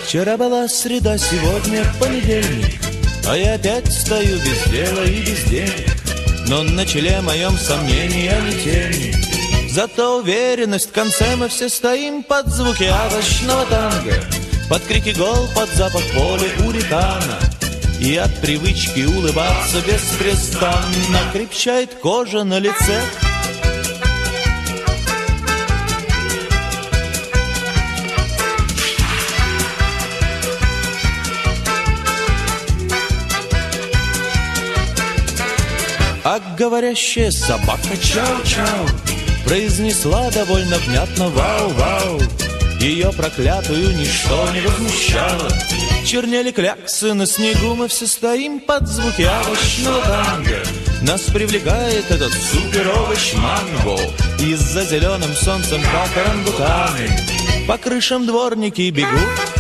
Вчера была среда, сегодня понедельник, а я опять стою без дела и без денег. Но на челе моем сомнения ни тени. Зато уверенность, в конце мы все стоим под звуки овощного танго, под крики гол, под запах поля уритана. И от привычки улыбаться беспрестанно крепчает кожа на лице. А говорящая собака чау-чау произнесла довольно внятно вау-вау. Ее проклятую ничто не возмущало. Чернели кляксы на снегу, мы все стоим под звуки овощного танго. Нас привлекает этот супер-овощ манго. И за зеленым солнцем, как орангутаны, по крышам дворники бегут.